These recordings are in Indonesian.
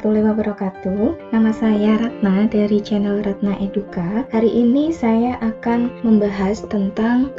warahmatullahi wabarakatuh. Nama saya Ratna dari channel Ratna Eduka. Hari ini saya akan membahas tentang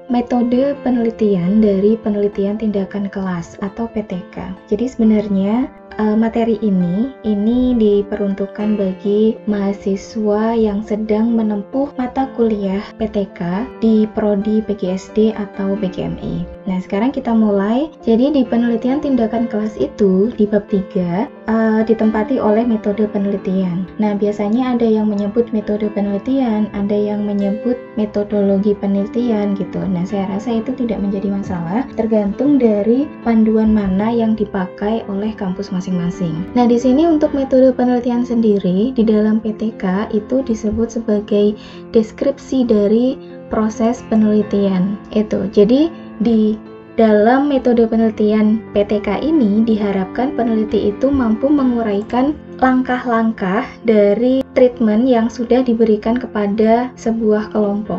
metode penelitian dari penelitian tindakan kelas atau PTK. Jadi sebenarnya materi ini diperuntukkan bagi mahasiswa yang sedang menempuh mata kuliah PTK di Prodi PGSD atau PGMI. Nah, sekarang kita mulai. Jadi di penelitian tindakan kelas itu di bab 3 ditempati oleh metode penelitian. Nah, biasanya ada yang menyebut metode penelitian, ada yang menyebut metodologi penelitian gitu. Nah, saya rasa itu tidak menjadi masalah, tergantung dari panduan mana yang dipakai oleh kampus masing-masing. Nah, di sini untuk metode penelitian sendiri di dalam PTK itu disebut sebagai deskripsi dari proses penelitian. Itu. Jadi di dalam metode penelitian PTK ini diharapkan peneliti itu mampu menguraikan langkah-langkah dari treatment yang sudah diberikan kepada sebuah kelompok.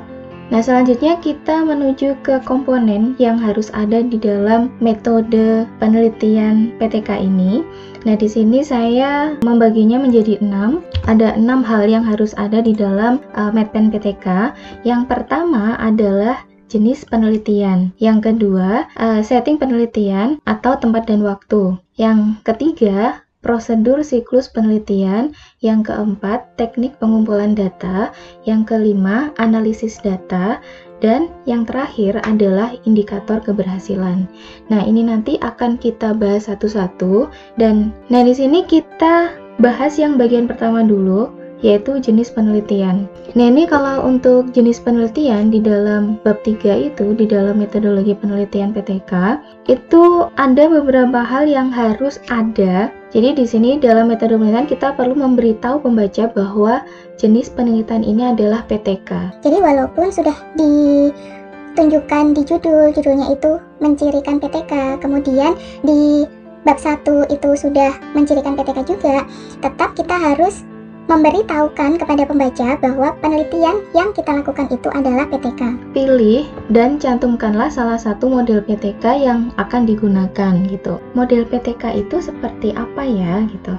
Nah, selanjutnya kita menuju ke komponen yang harus ada di dalam metode penelitian PTK ini. Nah, di sini saya membaginya menjadi 6. Ada 6 hal yang harus ada di dalam Medpen PTK. Yang pertama adalah jenis penelitian. Yang kedua, setting penelitian atau tempat dan waktu. Yang ketiga, prosedur siklus penelitian. Yang keempat, teknik pengumpulan data. Yang kelima, analisis data. Dan yang terakhir adalah indikator keberhasilan. Nah, ini nanti akan kita bahas satu-satu. Dan di sini kita bahas yang bagian pertama dulu, yaitu jenis penelitian. Nah, ini kalau untuk jenis penelitian di dalam bab 3 itu, di dalam metodologi penelitian PTK, itu ada beberapa hal yang harus ada. Jadi di sini dalam metode penelitian kita perlu memberitahu pembaca bahwa jenis penelitian ini adalah PTK. Jadi walaupun sudah ditunjukkan di judulnya itu mencirikan PTK, kemudian di bab 1 itu sudah mencirikan PTK juga, tetap kita harus memberitahukan kepada pembaca bahwa penelitian yang kita lakukan itu adalah PTK. Pilih dan cantumkanlah salah satu model PTK yang akan digunakan gitu. Model PTK itu seperti apa ya gitu.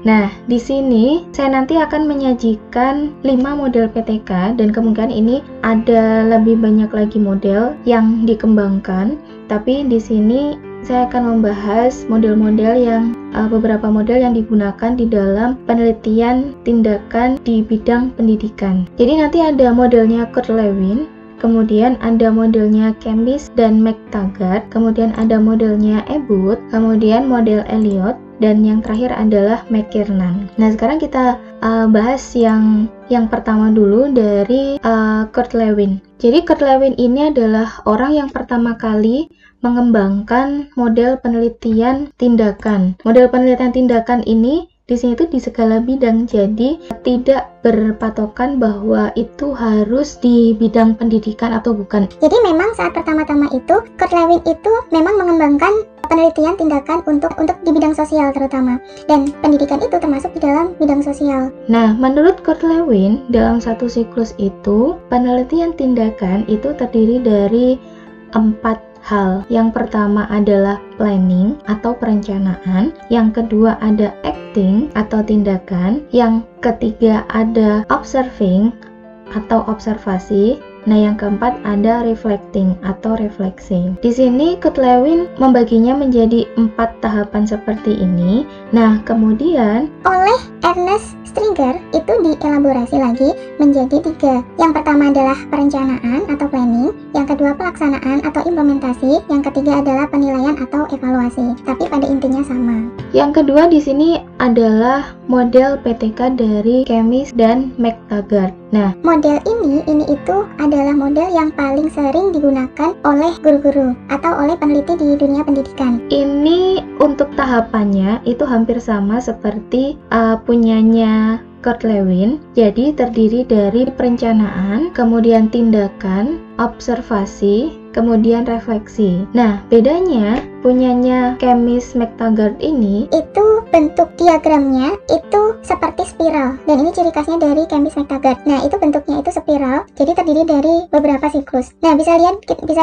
Nah, di sini saya nanti akan menyajikan 5 model PTK dan kemungkinan ini ada lebih banyak lagi model yang dikembangkan, tapi di sini saya akan membahas model-model yang beberapa model yang digunakan di dalam penelitian tindakan di bidang pendidikan. Jadi nanti ada modelnya Kurt Lewin, kemudian ada modelnya Kempis dan McTaggart, kemudian ada modelnya Ebut, kemudian model Elliot, dan yang terakhir adalah McKiernan. Nah, sekarang kita bahas yang pertama dulu dari Kurt Lewin. Jadi Kurt Lewin ini adalah orang yang pertama kali mengembangkan model penelitian tindakan. Model penelitian tindakan ini di sini itu di segala bidang, jadi tidak berpatokan bahwa itu harus di bidang pendidikan atau bukan. Jadi memang saat pertama-tama itu Kurt Lewin itu memang mengembangkan penelitian tindakan untuk di bidang sosial terutama, dan pendidikan itu termasuk di dalam bidang sosial. Nah, menurut Kurt Lewin, dalam satu siklus itu penelitian tindakan itu terdiri dari 4 hal. Yang pertama adalah planning atau perencanaan, yang kedua ada acting atau tindakan, yang ketiga ada observing atau observasi. Nah, yang keempat ada reflecting atau refleksi. Di sini Kurt Lewin membaginya menjadi 4 tahapan seperti ini. Nah, kemudian oleh Ernest Stringer itu dielaborasi lagi menjadi 3. Yang pertama adalah perencanaan atau planning, yang kedua pelaksanaan atau implementasi, yang ketiga adalah penilaian atau evaluasi. Tapi pada intinya sama. Yang kedua di sini adalah model PTK dari Kempis dan McTaggart. Nah, model ini itu adalah model yang paling sering digunakan oleh guru-guru atau oleh peneliti di dunia pendidikan. Ini untuk tahapannya itu hampir sama seperti punyanya Kurt Lewin. Jadi terdiri dari perencanaan, kemudian tindakan, observasi, kemudian refleksi. Nah, bedanya punyanya Chemist McTaggart ini itu bentuk diagramnya itu seperti spiral, dan ini ciri khasnya dari Chemist McTaggart. Nah, itu bentuknya itu spiral, jadi terdiri dari beberapa siklus. Nah, bisa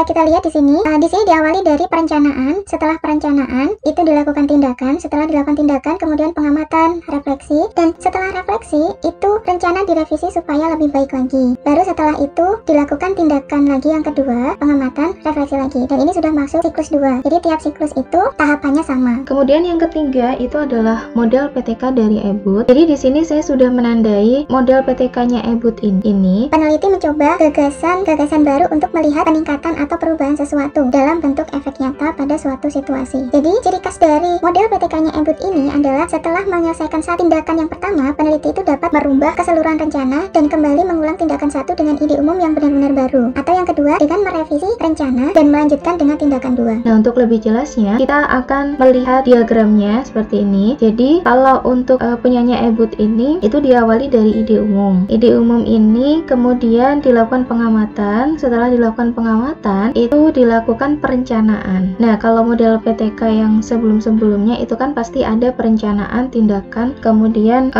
kita lihat di sini. Di sini diawali dari perencanaan. Setelah perencanaan itu dilakukan tindakan. Setelah dilakukan tindakan, kemudian pengamatan, refleksi, dan setelah refleksi itu rencana direvisi supaya lebih baik lagi. Baru setelah itu dilakukan tindakan lagi yang kedua, pengamatan, refleksi lagi. Dan ini sudah masuk siklus 2. Jadi tiap siklus itu tahapannya sama. Kemudian yang ketiga itu adalah model PTK dari Ebut. Jadi di sini saya sudah menandai model PTK-nya Ebut ini. Peneliti mencoba gagasan baru untuk melihat peningkatan atau perubahan sesuatu dalam bentuk efek nyata pada suatu situasi. Jadi ciri khas dari model PTK-nya Ebut ini adalah setelah menyelesaikan satu tindakan yang pertama, peneliti itu dapat merubah keseluruhan rencana dan kembali mengulang tindakan satu dengan ide umum yang benar-benar baru. Atau yang kedua, dengan merevisi rencana dan melanjutkan dengan tindakan 2. Nah, untuk lebih jelasnya, kita akan melihat diagramnya seperti ini. Jadi, kalau untuk punyanya Ebut ini, itu diawali dari ide umum. Ide umum ini kemudian dilakukan pengamatan. Setelah dilakukan pengamatan, itu dilakukan perencanaan. Nah, kalau model PTK yang sebelum-sebelumnya itu kan pasti ada perencanaan, tindakan, kemudian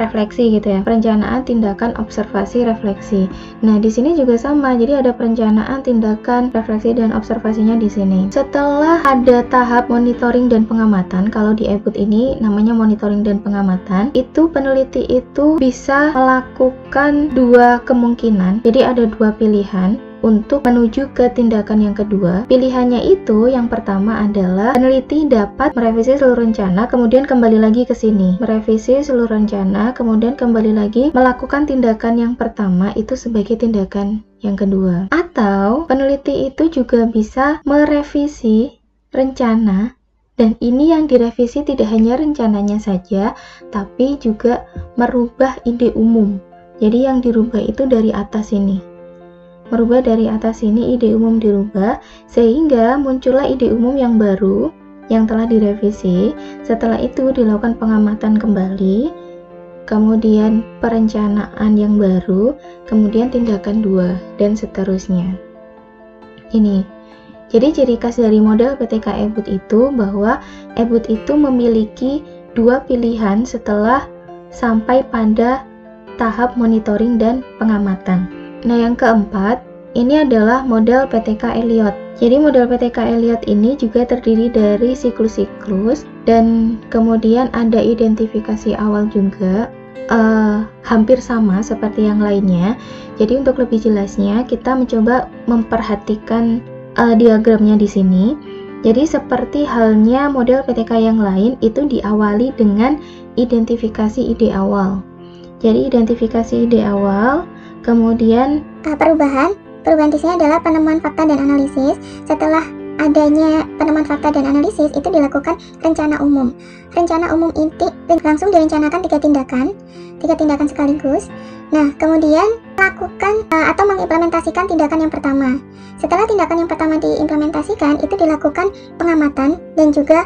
refleksi gitu ya. Perencanaan, tindakan, observasi, refleksi. Nah, di sini juga sama. Jadi ada perencanaan, tindakan, refleksi, dan observasinya di sini. Setelah ada tahap monitoring dan pengamatan, kalau di Ebut ini namanya monitoring dan pengamatan, itu peneliti itu bisa melakukan dua kemungkinan. Jadi ada dua pilihan untuk menuju ke tindakan yang kedua. Pilihannya itu yang pertama adalah peneliti dapat merevisi seluruh rencana, kemudian kembali lagi ke sini. Merevisi seluruh rencana, kemudian kembali lagi melakukan tindakan yang pertama itu sebagai tindakan yang kedua. Atau peneliti itu juga bisa merevisi rencana, dan ini yang direvisi tidak hanya rencananya saja, tapi juga merubah ide umum. Jadi yang dirubah itu dari atas ini. Merubah dari atas ini, ide umum dirubah, sehingga muncullah ide umum yang baru yang telah direvisi. Setelah itu dilakukan pengamatan kembali, kemudian perencanaan yang baru, kemudian tindakan 2, dan seterusnya. Ini. Jadi ciri khas dari model PTK Ebut itu bahwa Ebut itu memiliki dua pilihan setelah sampai pada tahap monitoring dan pengamatan. Nah, yang keempat, ini adalah model PTK Elliott. Jadi model PTK Elliott ini juga terdiri dari siklus-siklus dan kemudian ada identifikasi awal juga, hampir sama seperti yang lainnya. Jadi untuk lebih jelasnya, kita mencoba memperhatikan diagramnya di sini. Jadi seperti halnya model PTK yang lain, itu diawali dengan identifikasi ide awal. Jadi identifikasi ide awal, kemudian perubahan di sini adalah penemuan fakta dan analisis. Setelah adanya penemuan fakta dan analisis, itu dilakukan rencana umum. Rencana umum ini langsung direncanakan tiga tindakan sekaligus. Nah, kemudian lakukan atau mengimplementasikan tindakan yang pertama. Setelah tindakan yang pertama diimplementasikan, itu dilakukan pengamatan dan juga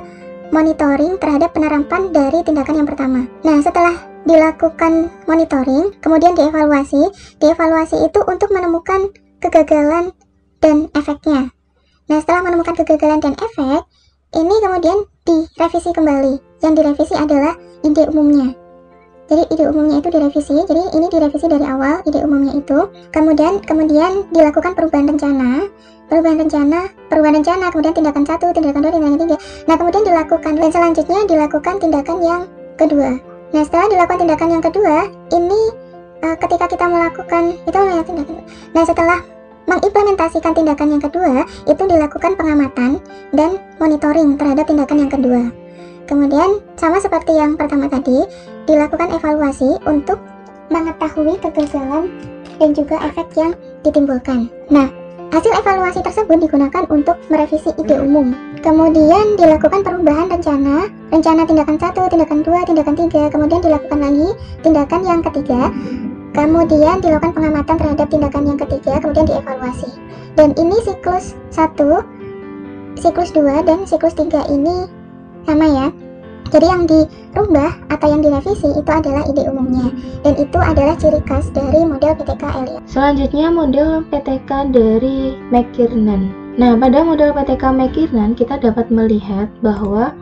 monitoring terhadap penerapan dari tindakan yang pertama. Nah, setelah dilakukan monitoring, kemudian dievaluasi. Dievaluasi itu untuk menemukan kegagalan dan efeknya. Nah, setelah menemukan kegagalan dan efek, ini kemudian direvisi kembali. Yang direvisi adalah ide umumnya. Jadi ide umumnya itu direvisi. Jadi ini direvisi dari awal ide umumnya itu. Kemudian dilakukan perubahan rencana, kemudian tindakan 1, tindakan 2, tindakan 3. Nah, kemudian dilakukan dan selanjutnya dilakukan tindakan yang kedua. Nah, setelah dilakukan tindakan yang kedua, ini ketika kita melakukan itu namanya tindakan. Nah, setelah mengimplementasikan tindakan yang kedua, itu dilakukan pengamatan dan monitoring terhadap tindakan yang kedua. Kemudian sama seperti yang pertama tadi, dilakukan evaluasi untuk mengetahui kegagalan dan juga efek yang ditimbulkan. Nah, hasil evaluasi tersebut digunakan untuk merevisi ide umum. Kemudian dilakukan perubahan rencana tindakan 1, tindakan 2, tindakan 3, kemudian dilakukan lagi tindakan yang ketiga, kemudian dilakukan pengamatan terhadap tindakan yang ketiga, kemudian dievaluasi. Dan ini siklus 1, siklus 2, dan siklus 3 ini sama ya. Jadi yang dirubah atau yang direvisi itu adalah ide umumnya, dan itu adalah ciri khas dari model PTK Elliott. selanjutnya model PTK dari McKiernan. Nah, pada model PTK McKiernan kita dapat melihat bahwa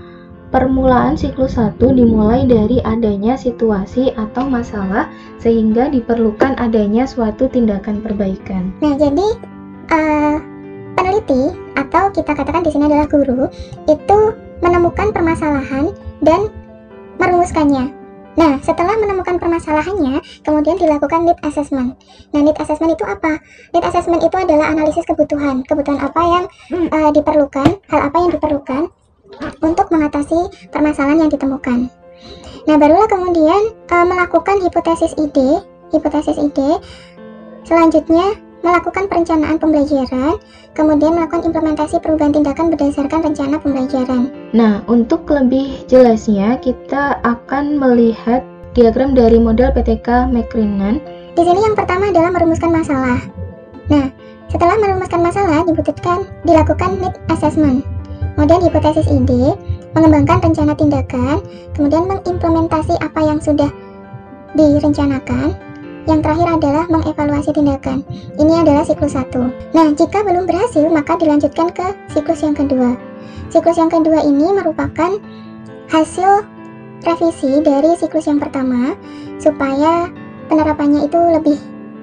permulaan siklus 1 dimulai dari adanya situasi atau masalah sehingga diperlukan adanya suatu tindakan perbaikan. Nah, jadi peneliti atau kita katakan di sini adalah guru itu menemukan permasalahan dan merumuskannya. Nah, setelah menemukan permasalahannya, kemudian dilakukan need assessment. Nah, need assessment itu apa? Need assessment itu adalah analisis kebutuhan apa yang diperlukan, hal apa yang diperlukan untuk mengatasi permasalahan yang ditemukan. Nah, barulah kemudian melakukan hipotesis ide. Selanjutnya melakukan perencanaan pembelajaran, kemudian melakukan implementasi perubahan tindakan berdasarkan rencana pembelajaran. Nah, untuk lebih jelasnya kita akan melihat diagram dari model PTK McKiernan. Di sini yang pertama adalah merumuskan masalah. Nah, setelah merumuskan masalah dilakukan need assessment. Kemudian hipotesis ide, mengembangkan rencana tindakan, kemudian mengimplementasi apa yang sudah direncanakan. Yang terakhir adalah mengevaluasi tindakan. Ini adalah siklus 1. Nah, jika belum berhasil, maka dilanjutkan ke siklus yang kedua. Siklus yang kedua ini merupakan hasil revisi dari siklus yang pertama supaya penerapannya itu lebih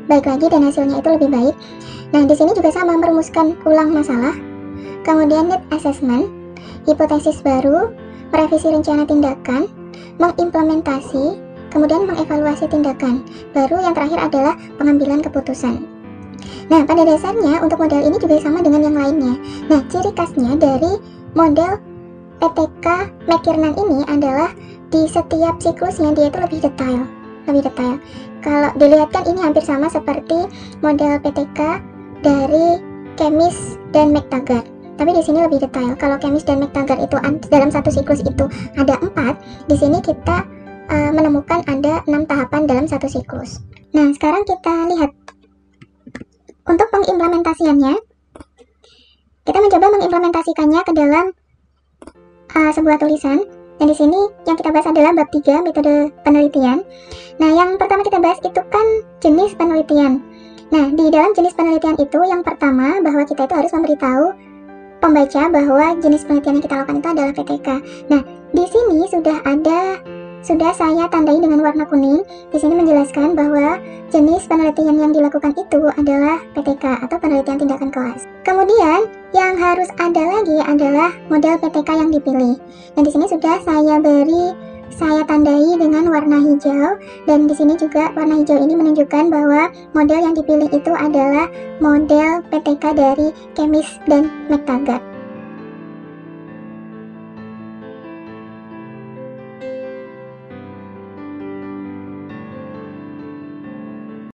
baik lagi dan hasilnya itu lebih baik. Nah, di sini juga sama, merumuskan ulang masalah, kemudian need assessment, hipotesis baru, merevisi rencana tindakan, mengimplementasi, kemudian mengevaluasi tindakan. Baru yang terakhir adalah pengambilan keputusan. Nah, pada dasarnya untuk model ini juga sama dengan yang lainnya. Nah, ciri khasnya dari model PTK McKiernan ini adalah di setiap siklusnya dia itu lebih detail. Kalau dilihatkan ini hampir sama seperti model PTK dari Chemis dan McTaggart. Tapi di sini lebih detail. Kalau Chemis dan McTaggart itu dalam satu siklus itu ada 4, di sini kita menemukan ada 6 tahapan dalam satu siklus. Nah, sekarang kita lihat untuk pengimplementasiannya. Kita mencoba mengimplementasikannya ke dalam sebuah tulisan. Dan di sini yang kita bahas adalah bab 3 metode penelitian. Nah, yang pertama kita bahas itu kan jenis penelitian. Nah, di dalam jenis penelitian itu yang pertama bahwa kita itu harus memberitahu pembaca bahwa jenis penelitian yang kita lakukan itu adalah PTK. Nah, di sini sudah saya tandai dengan warna kuning. Di sini menjelaskan bahwa jenis penelitian yang dilakukan itu adalah PTK atau penelitian tindakan kelas. Kemudian yang harus ada lagi adalah model PTK yang dipilih. Dan di sini sudah saya tandai dengan warna hijau, dan di sini juga warna hijau ini menunjukkan bahwa model yang dipilih itu adalah model PTK dari Chemis dan McTaggart.